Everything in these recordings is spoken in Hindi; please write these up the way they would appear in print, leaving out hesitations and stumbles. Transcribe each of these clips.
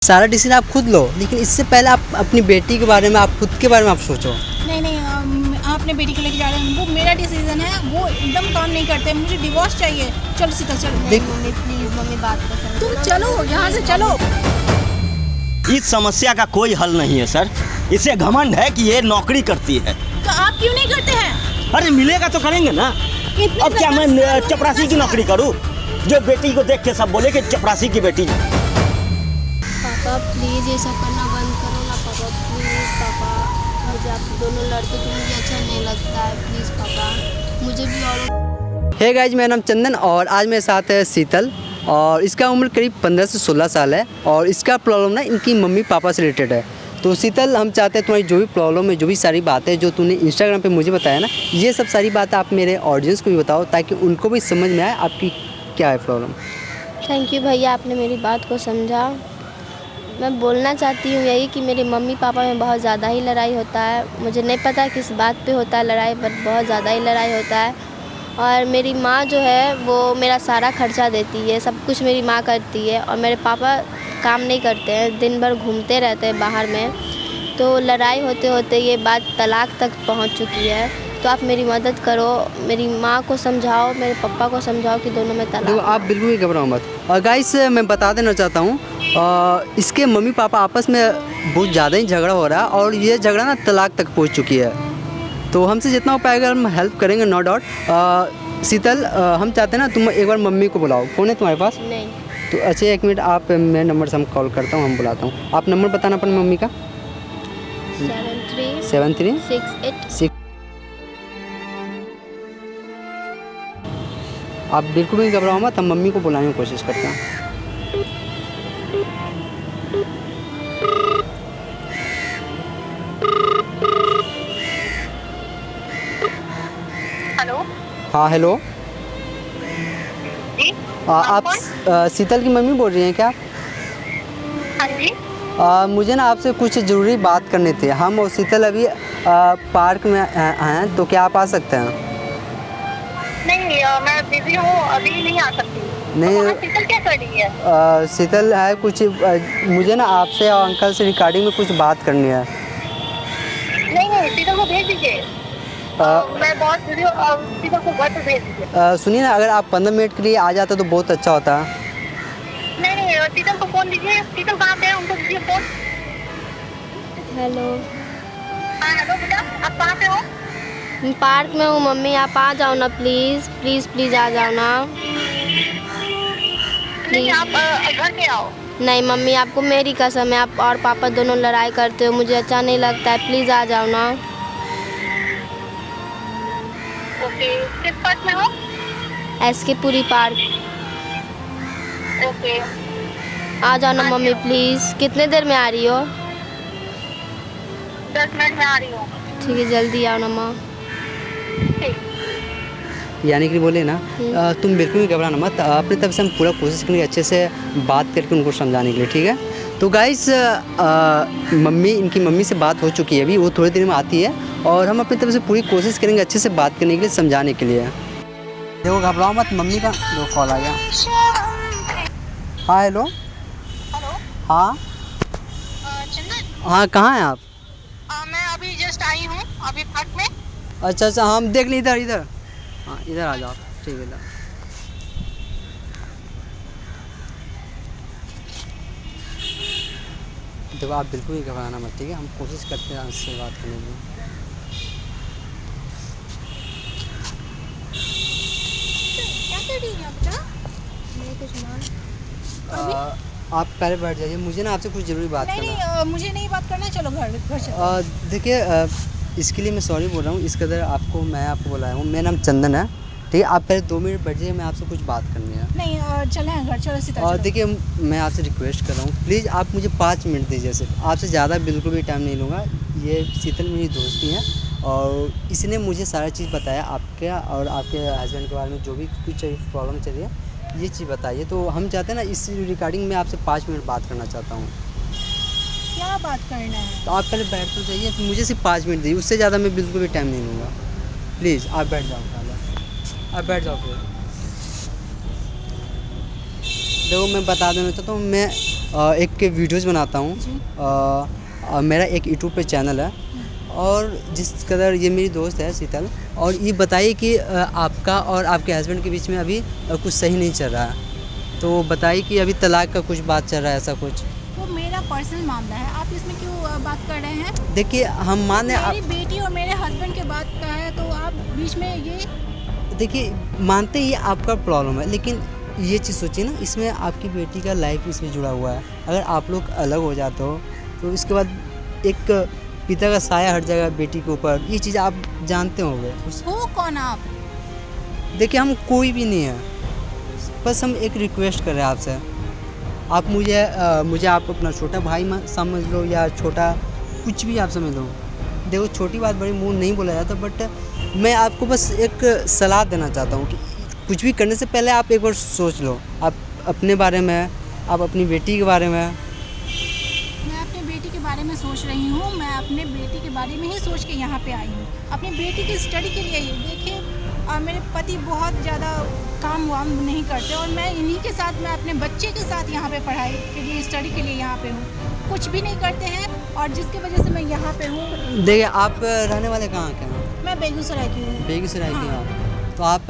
सारा डिसीजन आप खुद लो, लेकिन इससे पहले आप अपनी बेटी के बारे में, आप खुद के बारे में आप सोचो। नहीं नहीं, आप अपने बेटी को लेके जा रहे हैं, वो मेरा डिसीजन है, वो एकदम काम नहीं करते, मुझे डिवोर्स चाहिए। चलो सीता चलो। देख मम्मी प्लीज, मम्मी बात कर सकते तुम चलो यहाँ से चलो। इस समस्या का कोई हल नहीं है सर। इसे घमंड है कि ये नौकरी करती है। तो आप क्यों नहीं करते हैं? अरे मिलेगा तो करेंगे ना। इतने अब क्या मैं साल- चपरासी की नौकरी करूं, जो बेटी को देख के सब बोले कि चपरासी की बेटी। पापा प्लीज़ ये सब करना बंद करो ना पापा, प्लीज़ पापा। मुझे आप दोनों लड़के तो मुझे अच्छा नहीं लगता है, प्लीज़ पापा। मुझे भी और हे गाइज, मेरा नाम चंदन और आज मेरे साथ है शीतल और इसका उम्र करीब 15 से 16 साल है और इसका प्रॉब्लम ना इनकी मम्मी पापा से रिलेटेड है। तो शीतल, हम चाहते हैं तुम्हारी जो भी प्रॉब्लम है, जो भी सारी बातें जो तूने इंस्टाग्राम पे मुझे बताया ना, ये सब सारी बातें आप मेरे ऑडियंस को भी बताओ ताकि उनको भी समझ में आए आपकी क्या है प्रॉब्लम। थैंक यू भैया, आपने मेरी बात को समझा। मैं बोलना चाहती हूँ यही कि मेरे मम्मी पापा में बहुत ज़्यादा ही लड़ाई होता है। मुझे नहीं पता किस बात पे होता है लड़ाई, बट बहुत ज़्यादा ही लड़ाई होता है। और मेरी माँ जो है वो मेरा सारा खर्चा देती है, सब कुछ मेरी माँ करती है। और मेरे पापा काम नहीं करते हैं, दिन भर घूमते रहते हैं बाहर में। तो लड़ाई होते होते ये बात तलाक तक पहुँच चुकी है। तो आप मेरी मदद करो, मेरी माँ को समझाओ, मेरे पापा को समझाओ कि दोनों में देखो, तलाक। आप बिल्कुल भी घबराओ मत। और गाइस, मैं बता देना चाहता हूँ, इसके मम्मी पापा आपस में बहुत ज़्यादा ही झगड़ा हो रहा है और ये झगड़ा ना तलाक तक पहुँच चुकी है। तो हमसे जितना हो पाएगा हम हेल्प करेंगे, नो डाउट। शीतल, हम चाहते हैं ना तुम एक बार मम्मी को बुलाओ। फ़ोन है तुम्हारे पास? नहीं। तो अच्छा, एक मिनट, आप मेरे नंबर से हम कॉल करता हूँ, हम बुलाता हूँ। आप नंबर बताना अपनी मम्मी का। 7368। आप बिल्कुल भी घबराओ मत, हम मम्मी को बुलाने की कोशिश करते हैं। हेलो। हाँ हेलो। जी। आप शीतल की मम्मी बोल रही हैं क्या? हाँ जी। मुझे ना आपसे कुछ ज़रूरी बात करनी थी। हम और शीतल अभी पार्क में हैं, तो क्या आप आ सकते हैं? नहीं, मैं बिजी हूँ, अभी नहीं आ सकती। नहीं। तो वहाँ शीतल क्या कर रही है? शीतल है कुछ, मुझे ना आपसे और अंकल से रिगार्डिंग में कुछ बात करनी है। नहीं नहीं, शीतल को भेज दीजिए। मैं बहुत बिजी हूँ, शीतल को घर पे भेज दीजिए। सुनिए ना, अगर आप 15 मिनट के लिए आ जाते तो बहुत अच्छा होता। नहीं नहीं, शीतल को फोन दीजिए। शीतल कहाँ पे है, उनको दीजिए फोन। हेलो। हाँ हेलो बेटा, आप कहाँ पे हो? मैं पार्क में हूँ मम्मी, आप आ जाओ ना प्लीज़, प्लीज़ प्लीज़ आ जाओ ना। नहीं, आप घर पे आओ। नहीं मम्मी, आपको मेरी कसम है, आप और पापा दोनों लड़ाई करते हो, मुझे अच्छा नहीं लगता है, प्लीज़ आ जाओ ना। ओके, किस पार्क में हो? SK पूरी पार्क। ओके। आ जाओ ना मम्मी प्लीज़। कितने देर में आ रही हो? 10 मिनट में आ रही हूँ। ठीक है, जल्दी आओ ना माँ। ठीक। यानी कि बोले ना, तुम बिल्कुल भी घबराना मत। अपनी तरफ से हम पूरा कोशिश करेंगे अच्छे से बात करके उनको समझाने के लिए, ठीक है? तो गाइस, इनकी मम्मी से बात हो चुकी है, अभी वो थोड़ी देर में आती है और हम अपनी तरफ से पूरी कोशिश करेंगे अच्छे से बात करने के लिए, समझाने के लिए। देखो, घबराओ मत, मम्मी का जो कॉल आ गया। हाँ हेलो। हेलो। हाँ चंदन। हाँ, कहाँ हैं आप? मैं अभी जस्ट आई हूँ, अभी पार्क में। अच्छा अच्छा, हम देख लें, इधर इधर। हाँ, इधर आ जाओ, ठीक है। इधर देखो, आप बिल्कुल ही घबराना मत, ठीक है? हम कोशिश करते हैं उससे बात करने की। क्या कर रही है बेटा? आप पहले बैठ जाइए, मुझे ना आपसे कुछ ज़रूरी बात नहीं करना है। नहीं, मुझे नहीं बात करना, चलो घर घर चलो। देखिए, इसके लिए मैं सॉरी बोल रहा हूँ, इस कदर मैं आपको बुलाया हूँ। मेरा नाम चंदन है, ठीक है? आप पहले 2 मिनट बैठ जाइए, मैं आपसे कुछ बात करनी है। नहीं, चले हैं घर, चलो सीता और चलो। देखिए, मैं आपसे रिक्वेस्ट कर रहा हूँ, प्लीज़ आप मुझे 5 मिनट दीजिए सिर्फ। आपसे ज़्यादा बिल्कुल भी टाइम नहीं लूँगा। ये शीतल मेरी दोस्ती है और इसने मुझे सारा चीज़ बताया आपके और आपके हस्बैंड के बारे में, जो भी कुछ प्रॉब्लम चल रही है, ये चीज़ बताइए। तो हम चाहते हैं ना, इस रिगार्डिंग में आपसे 5 मिनट बात करना चाहता हूँ। क्या बात करना है? तो आप पहले बैठ तो जाइए, फिर मुझे सिर्फ 5 मिनट दीजिए, उससे ज़्यादा मैं बिल्कुल भी टाइम नहीं लूँगा। प्लीज़ आप बैठ जाओ पहले, आप बैठ जाओ फिर। देखो, मैं बता देना चाहता हूँ, मैं एक वीडियोज़ बनाता हूँ। मेरा एक यूट्यूब पे चैनल है और जिस कदर ये मेरी दोस्त है शीतल, और ये बताइए कि आपका और आपके हस्बैंड के बीच में अभी कुछ सही नहीं चल रहा है, तो बताइए कि अभी तलाक का कुछ बात चल रहा है, ऐसा कुछ। वो मेरा पर्सनल मामला है, आप इसमें क्यों बात कर रहे हैं? देखिए हम माने मेरी बेटी और मेरे हस्बैंड के बात का है, तो आप बीच में ये देखिए मानते ही आपका प्रॉब्लम है, लेकिन ये चीज़ सोचिए ना, इसमें आपकी बेटी का लाइफ इसमें जुड़ा हुआ है। अगर आप लोग अलग हो जाते हो तो इसके बाद एक पिता का साया हट जाएगा बेटी के ऊपर, ये चीज़ आप जानते होंगे। हो कौन आप? देखिए हम कोई भी नहीं है, बस हम एक रिक्वेस्ट कर रहे हैं आपसे। आप मुझे आप अपना छोटा भाई समझ लो या छोटा कुछ भी आप समझ लो। देखो छोटी बात बड़ी मुंह नहीं बोला जाता, बट मैं आपको बस एक सलाह देना चाहता हूँ कि कुछ भी करने से पहले आप एक बार सोच लो, आप अपने बारे में, आप अपनी बेटी के बारे में। मैं अपनी बेटी के बारे में सोच रही हूँ, मैं अपने बेटी के बारे में ही सोच के यहाँ पे आई हूँ, अपनी बेटी की स्टडी के लिए ही। देखिए मेरे पति बहुत ज़्यादा काम वाम नहीं करते और मैं इन्हीं के साथ, मैं अपने बच्चे के साथ यहाँ पे पढ़ाई के लिए, स्टडी के लिए यहाँ पे हूँ। कुछ भी नहीं करते हैं और जिसकी वजह से मैं यहाँ पे हूँ। देखिए आप रहने वाले कहाँ के हैं? मैं बेगूसराय की हूँ। बेगूसराय की हाँ। आप, तो आप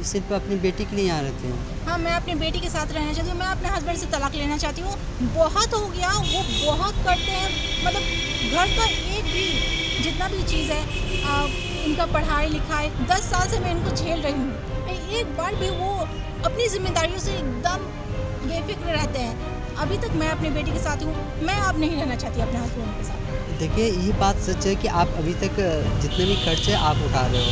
सिर्फ अपनी बेटी के लिए यहाँ रहते हैं? हाँ, मैं अपनी बेटी के साथ रहना चाहती हूँ। मैं अपने हस्बैंड से तलाक लेना चाहती हूँ। बहुत हो गया, वो बहुत करते हैं, मतलब घर का एक भी जितना भी चीज़ है, इनका पढ़ाई लिखाई, 10 साल से मैं इनको झेल रही हूँ। एक बार भी वो अपनी जिम्मेदारियों से एकदम बेफिक्र रहते हैं। अभी तक मैं अपनी बेटी के साथ हूँ, मैं अब नहीं रहना चाहती अपने हस्बैंड के साथ। देखिए ये बात सच है कि आप अभी तक जितने भी खर्चे आप उठा रहे हो,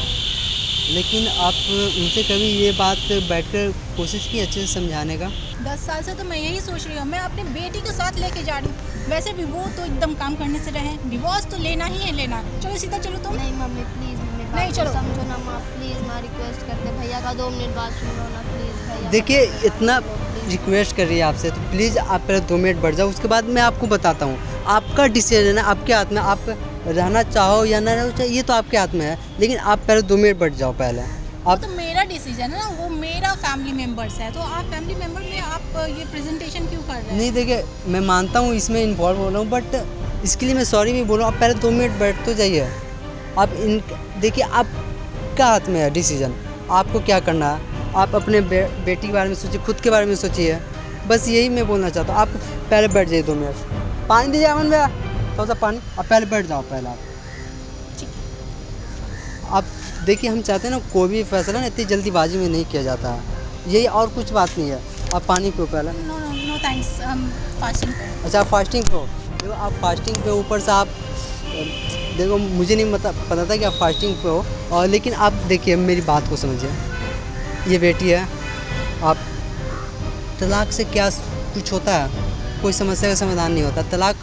लेकिन आप उनसे कभी ये बात बैठकर कोशिश की अच्छे से समझाने का? 10 साल से तो मैं यही सोच रही हूँ, मैं अपनी बेटी के साथ लेके जा रही हूँ। वैसे भी वो तो एकदम काम करने से रहे, डिवोर्स तो लेना ही है, लेना। चलो सीधा चलो तुम। नहीं मम्मी प्लीज़, मम्मी नहीं, बात चलो। को समझो ना माँ, प्लीज़ माँ, रिक्वेस्ट करते भैया का 2 मिनट बात सुन लो ना प्लीज़ भैया। देखिए इतना रिक्वेस्ट कर रही है आपसे, तो प्लीज़ आप पहले 2 मिनट बैठ जाओ, उसके बाद मैं आपको बताता हूँ। आपका डिसीजन है, आपके हाथ में, आप रहना चाहो या ना रहो ये तो आपके हाथ में है, लेकिन आप पहले 2 मिनट बैठ जाओ पहले। वो तो मेरा डिसीजन है ना, वो मेरा फैमिली मेंबर्स है, तो आप फैमिली मेंबर में आप ये प्रेजेंटेशन क्यों कर रहे हैं? नहीं देखिए मैं मानता हूँ इसमें इन्वॉल्व हो रहा हूँ, बट इसके लिए मैं सॉरी भी बोल रहा हूँ। आप पहले 2 मिनट बैठ तो जाइए। आप देखिए आपका हाथ में है डिसीजन, आपको क्या करना है। आप अपने बेटी के बारे में सोचिए, खुद के बारे में सोचिए, बस यही मैं बोलना चाहता हूँ। आप पहले बैठ जाइए 2 मिनट। पानी दीजिए अमन भैया, थोड़ा सा पानी। आप पहले बैठ जाओ पहले आप देखिए हम चाहते हैं ना कोई भी फैसला ना इतनी जल्दीबाजी में नहीं किया जाता है, यही और कुछ बात नहीं है। आप पानी पियो पहले। No no no thanks, fasting पे। अच्छा आप फास्टिंग पे हो? देखो आप फास्टिंग पे, ऊपर से आप देखो मुझे नहीं पता था कि आप फास्टिंग पे हो, और लेकिन आप देखिए मेरी बात को समझिए। ये बेटी है, आप तलाक से क्या कुछ होता है? कोई समस्या का समाधान नहीं होता। तलाक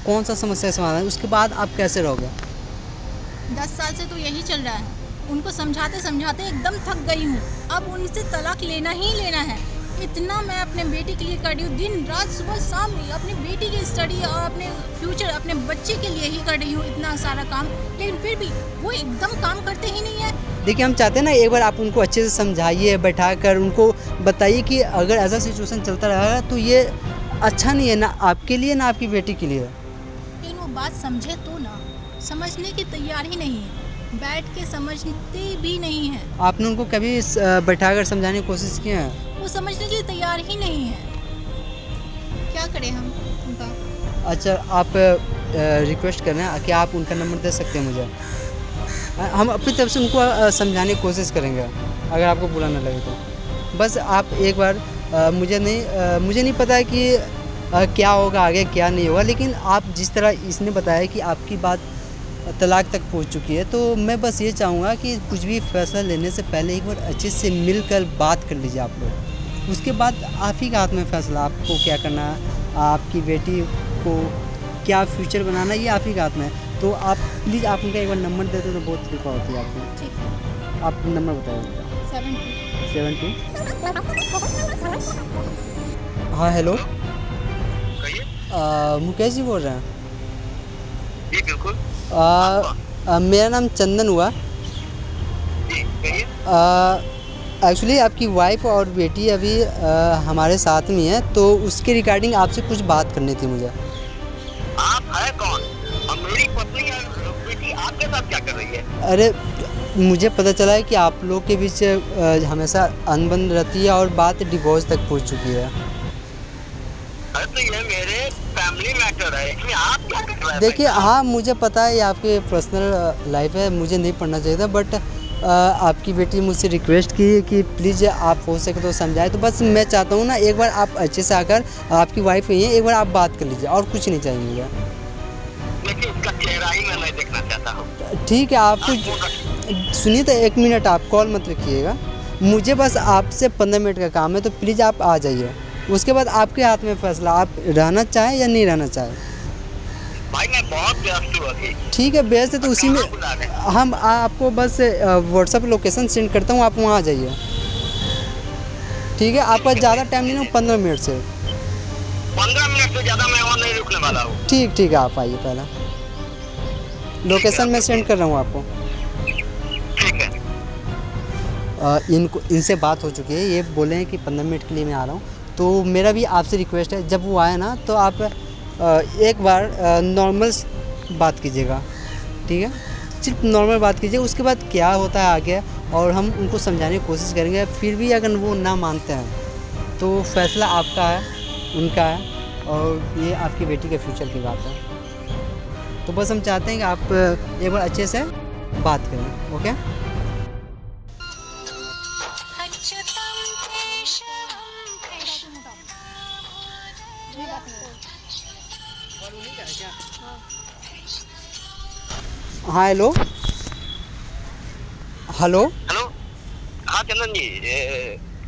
कौन सा समस्या का समाधान है? उसके बाद आप कैसे रहोगे? 10 साल से तो यही चल रहा है, उनको समझाते समझाते एकदम थक गई हूँ। अब उनसे तलाक लेना ही लेना है। इतना मैं अपने बेटी के लिए कर रही हूँ, दिन रात सुबह शाम अपनी बेटी की स्टडी और अपने फ्यूचर, अपने बच्चे के लिए ही कर रही हूँ इतना सारा काम, लेकिन फिर भी वो एकदम काम करते ही नहीं है। देखिए हम चाहते हैं ना एक बार आप उनको अच्छे से समझाइए, बैठाकर उनको बताइए कि अगर ऐसा सिचुएशन चलता रहेगा तो ये अच्छा नहीं है, ना आपके लिए ना आपकी बेटी के लिए। लेकिन वो बात समझे तो ना, समझने की तैयार ही नहीं है, बैठ के समझते भी नहीं है। आपने उनको कभी बैठाकर समझाने की कोशिश की है? वो समझने के लिए तैयार ही नहीं है, क्या करें हम उनका? अच्छा आप रिक्वेस्ट कर रहे हैं कि आप उनका नंबर दे सकते हैं मुझे? हम अपनी तरफ से उनको समझाने की कोशिश करेंगे, अगर आपको बुरा ना लगे तो। बस आप एक बार मुझे नहीं पता है कि क्या होगा आगे क्या नहीं होगा, लेकिन आप जिस तरह इसने बताया कि आपकी बात तलाक तक पहुंच चुकी है, तो मैं बस ये चाहूँगा कि कुछ भी फैसला लेने से पहले एक बार अच्छे से मिलकर बात कर लीजिए आप लोग। उसके बाद आप ही के हाथ में फैसला, आपको क्या करना है, आपकी बेटी को क्या फ्यूचर बनाना, ये आप ही के हाथ में है। तो आप प्लीज़ आप उनका एक बार नंबर देते तो बहुत कृपा होती है आपकी। ठीक है, आप नंबर बताइए। 72। हाँ हेलो, कहिए। मुकेश जी बोल रहे हैं? जी बिल्कुल। मेरा नाम चंदन हुआ। जी कहिए। एक्चुअली आपकी वाइफ और बेटी अभी हमारे साथ में है, तो उसके रिगार्डिंग आपसे कुछ बात करनी थी मुझे। आप है कौन? और मेरी पत्नी और बेटी आपके साथ क्या कर रही है? अरे मुझे पता चला है कि आप लोग के बीच हमेशा अनबन रहती है और बात डिवोर्स तक पहुंच चुकी है। अरे तो ये मेरे फैमिली मैटर है, इसमें आप क्या कर रहे हैं? देखिए हाँ, मुझे पता है ये आपके पर्सनल लाइफ है, मुझे नहीं पढ़ना चाहिए था, बट आपकी बेटी मुझसे रिक्वेस्ट की है कि प्लीज़ आप हो सके तो समझाए। तो बस मैं चाहता हूँ ना, एक बार आप अच्छे से आकर, आपकी वाइफ हुई है, एक बार आप बात कर लीजिए, और कुछ नहीं चाहिए मुझे। लेकिन इसका चेहरा ही मैं नहीं देखना चाहता हूँ। ठीक है, आपको सुनिए तो 1 मिनट आप कॉल मत रखिएगा, मुझे बस आपसे 15 मिनट का काम है, तो प्लीज़ आप आ जाइए। उसके बाद आपके हाथ में फैसला, आप रहना चाहें या नहीं रहना चाहें। भाई मैं बहुत व्यस्त हूँ अभी। ठीक है, व्यस्त है तो उसी में कहाँ बुला रहे हैं? हम आपको बस व्हाट्सएप लोकेशन सेंड करता हूँ, आप वहाँ आ जाइए। ठीक है, आपका ज़्यादा टाइम नहीं, 15 मिनट से। 15 मिनट से ज़्यादा मैं वहाँ नहीं रुकने वाला हूँ। ठीक है, आप आइए, पहला लोकेशन मैं सेंड कर रहा हूँ आपको। ठीक है। इनसे बात हो चुकी है, ये बोले हैं कि 15 मिनट के लिए मैं आ रहा हूँ। तो मेरा भी आपसे रिक्वेस्ट है, जब वो आए ना तो आप एक बार नॉर्मल बात कीजिएगा, ठीक है, सिर्फ नॉर्मल बात कीजिए। उसके बाद क्या होता है आगे, और हम उनको समझाने की कोशिश करेंगे। फिर भी अगर वो ना मानते हैं तो फैसला आपका है, उनका है, और ये आपकी बेटी के फ्यूचर की बात है। तो बस हम चाहते हैं कि आप एक बार अच्छे से बात करें। ओके, हाँ हेलो हेलो। हेलो, हाँ चंदन जी,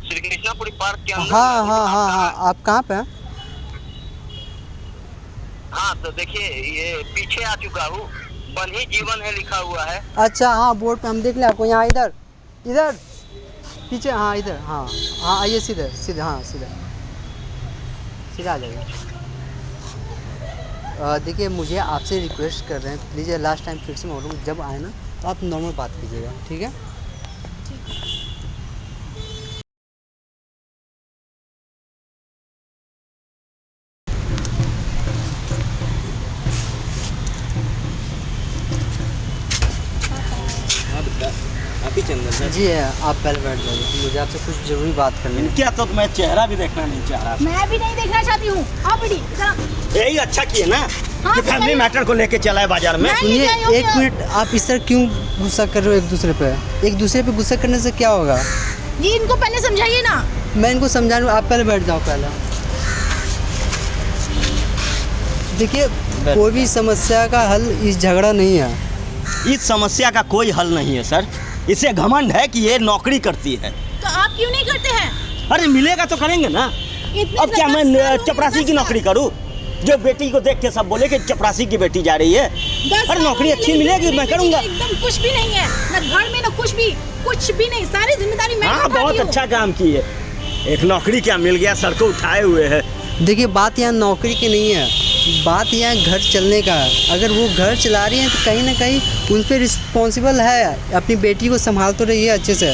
श्री कृष्णापुरी पार्क के अंदर। हाँ, आप कहाँ पे हैं? हाँ तो देखिए, ये पीछे आ चुका हूँ, वन ही जीवन है लिखा हुआ है। अच्छा, हाँ बोर्ड पे हम देख लें आपको। यहाँ इधर पीछे, हाँ इधर, हाँ आइए, सीधे सीधे, हाँ सीधा आ जाइए। देखिए मुझे आपसे रिक्वेस्ट कर रहे हैं, प्लीज़ लास्ट टाइम फिर से मैं बोलूँ, जब आए ना तो आप नॉर्मल बात कीजिएगा, ठीक है? चंदन जी आप पहले बैठ जाइए, मुझे आपसे कुछ ज़रूरी बात करनी है। क्या, तो मैं चेहरा भी देखना नहीं चाह रहा। मैं भी नहीं देखना चाहती हूँ। आप बेटी यही अच्छा किए ना कि फैमिली मैटर को लेके चला है बाजार में। सुनिए 1 मिनट, आप इस तरह क्यों गुस्सा कर रहे हो एक दूसरे पे गुस्सा करने से क्या होगा? ये इनको पहले समझाइए ना। मैं इनको समझा रहा हूँ, आप पहले बैठ जाओ। पहले देखिए, कोई भी समस्या का हल इस झगड़ा नहीं है। इस समस्या का कोई हल नहीं है सर, इसे घमंड है कि ये नौकरी करती है। तो आप क्यों नहीं करते हैं? अरे मिलेगा तो करेंगे ना। अब क्या मैं चपरासी की नौकरी करूं, जो बेटी को देख के सब बोले कि चपरासी की बेटी जा रही है? अरे नौकरी अच्छी मिलेगी, मैं करूंगा। एकदम कुछ भी नहीं है, ना घर में ना कुछ भी नहीं, सारी जिम्मेदारी मैं हाँ, बहुत अच्छा काम की है। एक नौकरी क्या मिल गया, सर को उठाए हुए है। देखिए बात यहाँ नौकरी की नहीं है, बात यहाँ घर चलने का है। अगर वो घर चला रही हैं तो कहीं ना कहीं उन पर रिस्पॉन्सिबल है, अपनी बेटी को संभाल तो रही है अच्छे से।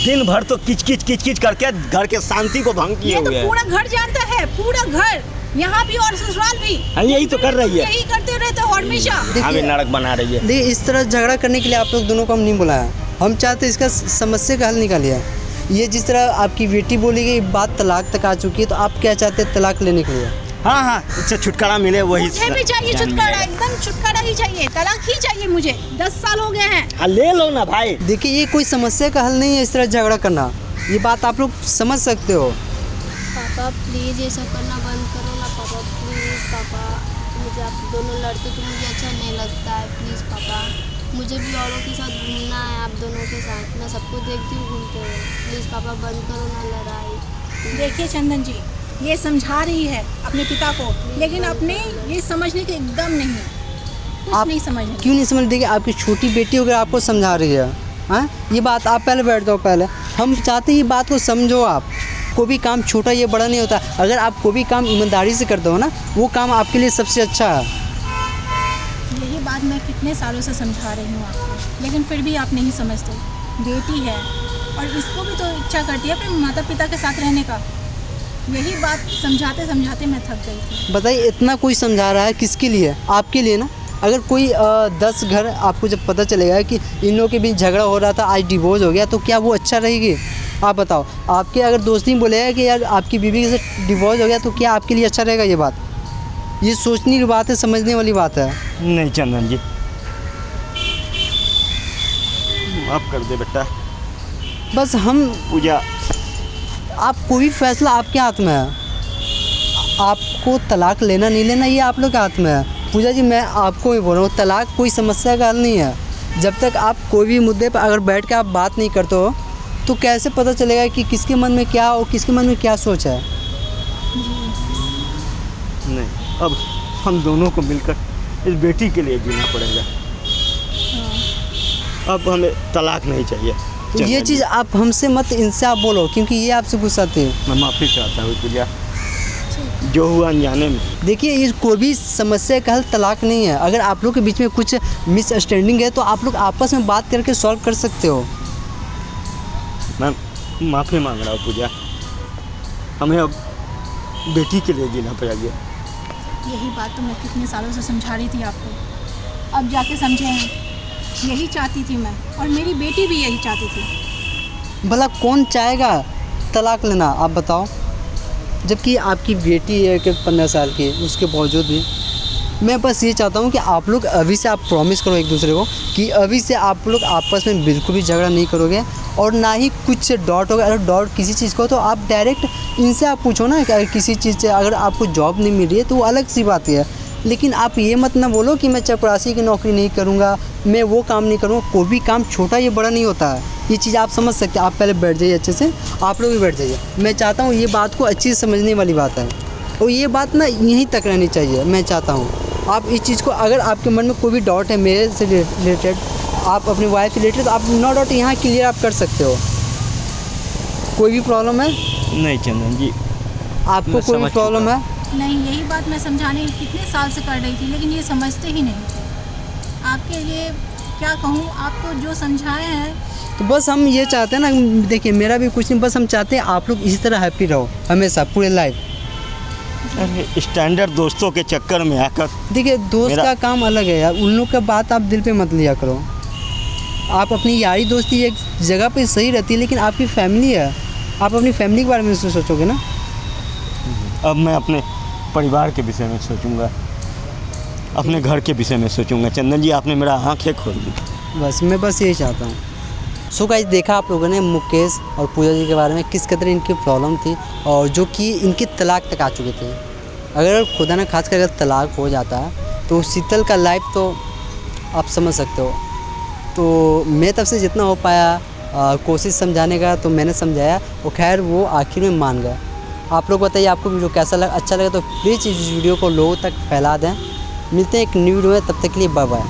दिन भर तो किच करके घर के शांति को भंग किए हुए है। पूरा घर जानता है, पूरा घर, यहाँ भी और ससुराल भी। हाँ, यही तो कर रही है, यही करते रहते हो हमेशा। हमें नाटक बना रही है। देखिए इस तरह झगड़ा करने के लिए आप लोग दोनों को हम नहीं बुलाया, हम चाहते इसका समस्या का हल निकालिए। ये जिस तरह आपकी बेटी बोली गई, बात तलाक तक आ चुकी है, तो आप क्या चाहते हैं तलाक लेने के लिए? हाँ, इससे छुटकारा मिले वही। मुझे भी चाहिए छुटकारा, एकदम छुटकारा ही चाहिए, तलाक ही चाहिए मुझे। 10 साल हो गए हैं। हाँ, ले लो ना भाई। देखिए ये कोई समस्या का हल नहीं है इस तरह झगड़ा करना, ये बात आप लोग समझ सकते हो। पापा प्लीज़ ये सब करना बंद करो ना पापा, प्लीज़ पापा। मुझे आप दोनों लड़ते तो मुझे अच्छा नहीं लगता है, प्लीज़ पापा। मुझे भी औरों के साथ घूमना है, आप दोनों के साथ। मैं सबको देखती हूँ घूमते हुए, प्लीज़ पापा बंद करो ना लड़ाई। देखिए चंदन जी, ये समझा रही है अपने पिता को, लेकिन अपने ये समझने के एकदम नहीं, कुछ आप नहीं समझ। क्यों नहीं समझ? देखिए आपकी छोटी बेटी अगर आपको समझा रही है, हाँ ये बात, आप पहले बैठ जाओ। पहले हम चाहते हैं ये बात को समझो। आप कोई भी काम छोटा ये बड़ा नहीं होता, अगर आप कोई भी काम ईमानदारी से करते हो ना, वो काम आपके लिए सबसे अच्छा है। यही बात मैं कितने सालों से समझा रही हूँ आपको, लेकिन फिर भी आप नहीं समझते। बेटी है, और इसको भी तो इच्छा करती है अपने माता पिता के साथ रहने का। यही बात समझाते समझाते मैं थक गई थी। बताइए, इतना कोई समझा रहा है किसके लिए? आपके लिए ना। अगर कोई 10 घर आपको जब पता चलेगा कि इन लोगों के बीच झगड़ा हो रहा था, आज डिवोर्स हो गया, तो क्या वो अच्छा रहेगी? आप बताओ। आपके अगर दोस्त ही बोलेगा कि यार आपकी बीवी से डिवोर्स हो गया, तो क्या आपके लिए अच्छा रहेगा? ये बात, ये सोचने की बात है, समझने वाली बात है। नहीं चंदन जी, माफ़ कर दे बेटा। बस हम, पूजा, आप कोई फैसला आपके हाथ में है। आपको तलाक लेना नहीं लेना ये आप लोग के हाथ में है। पूजा जी, मैं आपको ही बोल रहा हूँ, तलाक कोई समस्या का हल नहीं है। जब तक आप कोई भी मुद्दे पर अगर बैठ के आप बात नहीं करते हो, तो कैसे पता चलेगा कि किसके मन में क्या और किसके मन में क्या सोच है? नहीं, अब हम दोनों को मिलकर इस बेटी के लिए जीना पड़ेगा। अब हमें तलाक नहीं चाहिए। तो ये चंदन चीज़ जी, आप हमसे मत, इनसे आप बोलो, क्योंकि ये आपसे गुस्साते हैं। मैं माफ़ी चाहता हूँ पूजा, जो हुआ अनजाने में। देखिए, ये कोई भी समस्या का हल तलाक नहीं है। अगर आप लोग के बीच में कुछ मिसअंडरस्टैंडिंग है, तो आप लोग आपस में बात करके सॉल्व कर सकते हो। मैं माफ़ी मांग रहा हूँ पूजा, हमें अब बेटी के लिए जीना पड़ेगा। यही बात तो मैं कितने सालों से समझा रही थी आपको, अब जाके समझे हैं। यही चाहती थी मैं, और मेरी बेटी भी यही चाहती थी। भला कौन चाहेगा तलाक लेना, आप बताओ? जबकि आपकी बेटी है कि 15 साल की, उसके बावजूद भी मैं बस ये चाहता हूँ कि आप लोग अभी से आप प्रॉमिस करो एक दूसरे को कि अभी से आप लोग आपस में बिल्कुल भी झगड़ा नहीं करोगे, और ना ही कुछ डाउट होगा। अगर डाउट किसी चीज़ को, तो आप डायरेक्ट इनसे आप पूछो ना कि अगर किसी चीज़ से अगर आपको जॉब नहीं मिल रही है, तो वो अलग सी बात है। लेकिन आप ये मत ना बोलो कि मैं चपरासी की नौकरी नहीं करूँगा, मैं वो काम नहीं करूँगा। कोई भी काम छोटा या बड़ा नहीं होता है, ये चीज़ आप समझ सकते हैं। आप पहले बैठ जाइए अच्छे से, आप लोग भी बैठ जाइए। मैं चाहता हूँ ये बात को अच्छी से समझने वाली बात है, और ये बात ना यहीं तक रहनी चाहिए। मैं चाहता हूँ आप इस चीज़ को, अगर आपके मन में कोई भी डाउट है मेरे से रिलेटेड, आप अपनी वाइफ से रिलेटेड, तो आप नो डाउट यहाँ क्लियर आप कर सकते हो। कोई भी प्रॉब्लम है? नहीं चंदन जी, आपको मैं कोई भी समझ प्रॉब्लम चुका है? नहीं, यही बात मैं समझाने कितने साल से कर रही थी, लेकिन ये समझते ही नहीं थे। आपके लिए क्या कहूँ, आपको जो समझाए हैं। तो बस हम ये चाहते हैं ना, देखिए मेरा भी कुछ नहीं, बस हम चाहते हैं आप लोग इसी तरह हैप्पी रहो हमेशा पूरे लाइफ। अरे स्टैंडर्ड दोस्तों के चक्कर में आकर, देखिए दोस्त मेरा- का काम अलग है यार, उन लोग का बात आप दिल पे मत लिया करो। आप अपनी यारी दोस्ती एक जगह पे सही रहती है, लेकिन आपकी फैमिली है, आप अपनी फैमिली के बारे में सोचोगे ना। अब मैं अपने परिवार के विषय में सोचूंगा, अपने घर के विषय में सोचूंगा। चंदन जी, आपने मेरा आँखें खोल दी। बस मैं बस यही चाहता हूँ। सो गाइस, देखा आप लोगों ने मुकेश और पूजा जी के बारे में किस कदर इनकी प्रॉब्लम थी, और जो कि इनकी तलाक तक आ चुके थे। अगर खुदा ना खास कर अगर तलाक हो जाता है, तो शीतल का लाइफ तो आप समझ सकते हो। तो मैं तब से जितना हो पाया कोशिश समझाने का, तो मैंने समझाया, और खैर वो आखिर में मान गए। आप लोग बताइए आपको वीडियो कैसा लगा? अच्छा लगा तो प्लीज़ इस वीडियो को लोगों तक फैला दें। मिलते हैं एक न्यू वीडियो में, तब तक के लिए बाय बाय।